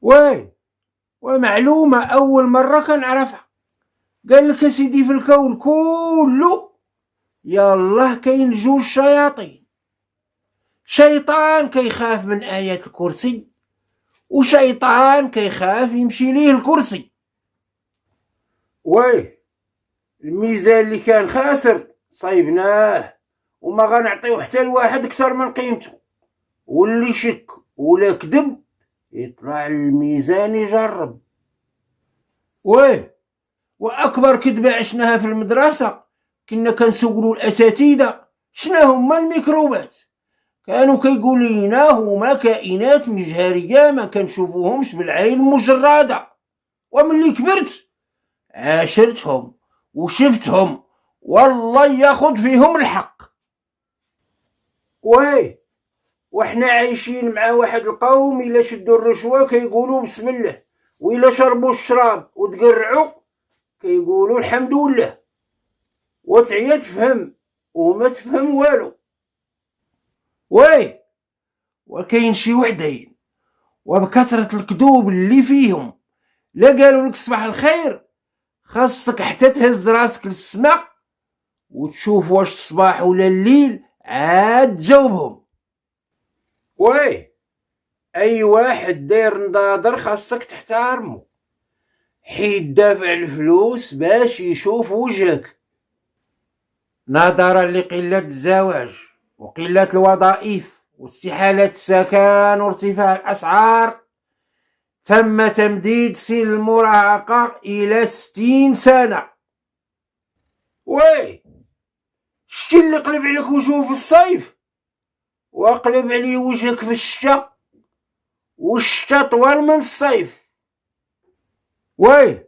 واي، ومعلومة أول مرة كنعرفها. قال لك سيدي في الكون كله يالله كاين جوج شياطين، شيطان كيخاف من آيات الكرسي، وشيطان كيخاف يمشي ليه الكرسي. ويه، الميزان اللي كان خاسر صايبناه وما غنعطيو حتى لواحد اكثر من قيمته، واللي شك ولا كذب يطلع الميزان يجرب. ويه، واكبر كذبه عشناها في المدرسه كنا كنسولوا الاساتذه شنا هما الميكروبات، كانوا كيقولوا لنا هما كائنات مجهريه ما كنشوفوهمش بالعين المجرده. وملي كبرت عاشرتهم وشفتهم، والله ياخذ فيهم الحق. وي، وحنا عايشين مع واحد القوم الا شدوا الرشوه كيقولوا بسم الله، والا شربوا الشراب وتقرعوا كيقولوا الحمد لله، وتعيا تفهم وما تفهم والو. وي، وكاين شي وحدين وبكثرة الكذوب اللي فيهم لا قالوا لك صباح الخير خاصك حتى تهز راسك للسماء وتشوف واش الصباح ولا الليل عاد جاوبهم. وي، اي واحد داير نضاضر خاصك تحترمه، حيت دافع الفلوس باش يشوف وجهك. نظرا لقلة الزواج وقلة الوظائف واستحالة السكن وارتفاع الأسعار تم تمديد سن المراهقة إلى 60 سنة. وي، شتي اللي قلب عليك وجهه في الصيف وقلب عليه وجهك في الشتاء، والشتاء طوال من الصيف. وي،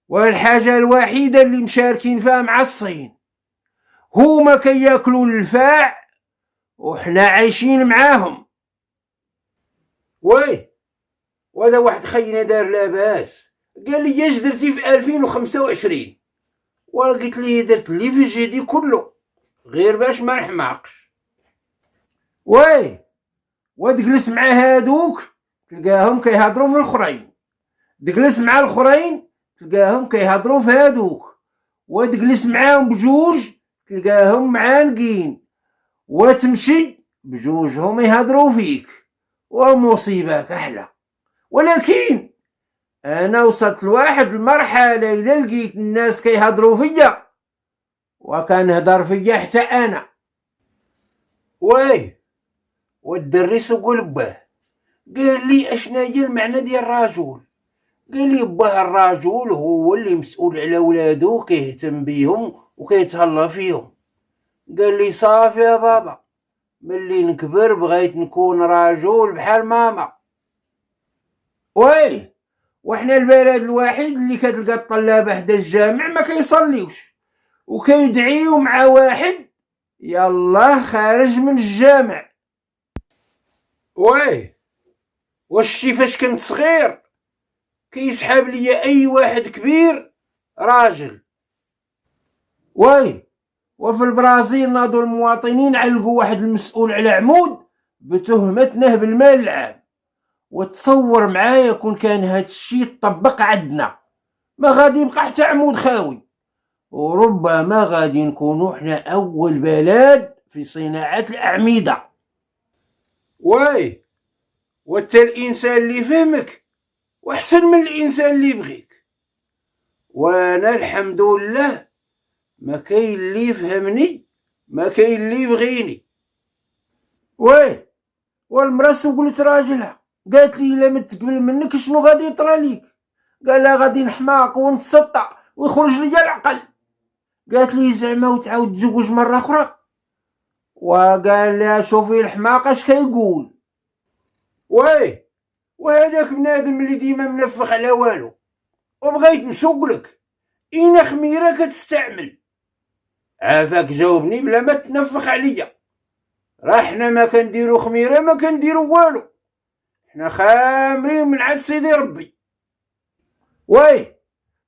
والحاجة الوحيدة اللي مشاركين فيها مع الصين هما كياكلوا الفاع وحنا عايشين معاهم. وي، وهذا واحد خينا دار لاباس قال لي اش درتي في 2025، وقلت لي درت اللي في جيدي كله غير باش ما نحماقش. وي، وتجلس مع هادوك تلقاهم كيهضروا في الاخرين، تجلس مع الاخرين تلقاهم كيهضروا في هادوك، وتجلس معاهم بجوج تلقاهم معانقين، وتمشي بجوجهم يهضروا فيك، ومصيبة كحلة. ولكن انا وصلت لواحد المرحلة الى لقيت الناس كيهضروا فيا وكنهضر فيا حتى انا. وي، والدري سقول باه قال لي اشنا هي المعنى ديال الرجل، قال لي باه الرجل هو اللي مسؤول على ولادو كيهتم بيهم وكيتهلا فيهم. قال لي صافي يا بابا، ملي نكبر بغيت نكون رجل بحال ماما. وي، وحنا البلد الوحيد اللي كتلقى الطلابه حدا الجامع ما كيصليوش وكيدعيو مع واحد يالله خارج من الجامع. وي، وشتي فاش كنت صغير كيسحاب ليا اي واحد كبير راجل. وي، وفي البرازيل ناضوا المواطنين علقوا واحد المسؤول على عمود بتهمة نهب المال العام، وتصور معايا كون كان هاد الشي طبق عندنا ما غادي يبقى حتى عمود خاوي، وربما غادي نكونوا احنا اول بلد في صناعة الاعمدة. وي، وانت الانسان اللي فهمك واحسن من الانسان اللي يبغيك، وانا الحمد لله ما كاين اللي يفهمني ما كاين اللي يبغيني. وي، والمرا سولت راجلها قالت لي الا مت قبل منك شنو غادي يطرى ليك؟ قال لها غادي نحماق ونتسطع ويخرج لي العقل. قالت لي زعما وتعاود تزوج مره اخرى؟ وقال لها شوفي الحماق اش كيقول. وي، وهذاك بنادم اللي ديما منفخ على والو، وبغيت نسولك اين خميره كتستعمل؟ عافاك جاوبني بلا ما تنفخ عليا، راه حنا ما كنديرو خميره ما كنديرو والو، حنا خامرين من عند سيدي ربي. وي،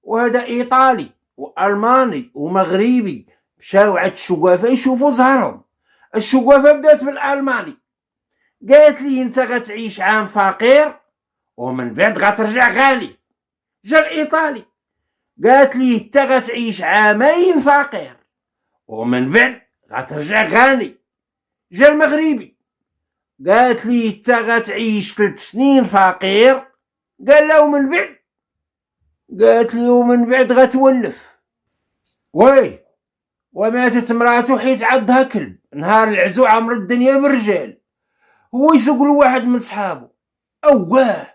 وهذا ايطالي والماني ومغربي مشاو عند الشقافه يشوفوا زهرهم. الشقافه بدات بالالماني قالت لي انت غتعيش عام فقير ومن بعد غترجع غالي. جا الإيطالي قالت ليه انت غتعيش عامين فقير ومن بعد غترجع غني. جا المغربي قالت ليه انت غتعيش 3 سنين فقير، قال له ومن بعد، قالت لي ومن بعد غتولف. وماتت مراته حيت عضها كلب. نهار العزو عمر الدنيا بالرجال، هو يسوق له واحد من صحابه، اواه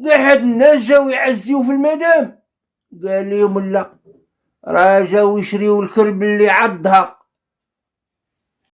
كاع هاد الناس جاو يعزيو في المدام. قال لهم لا، راه جاو يشريو الكلب اللي عضها.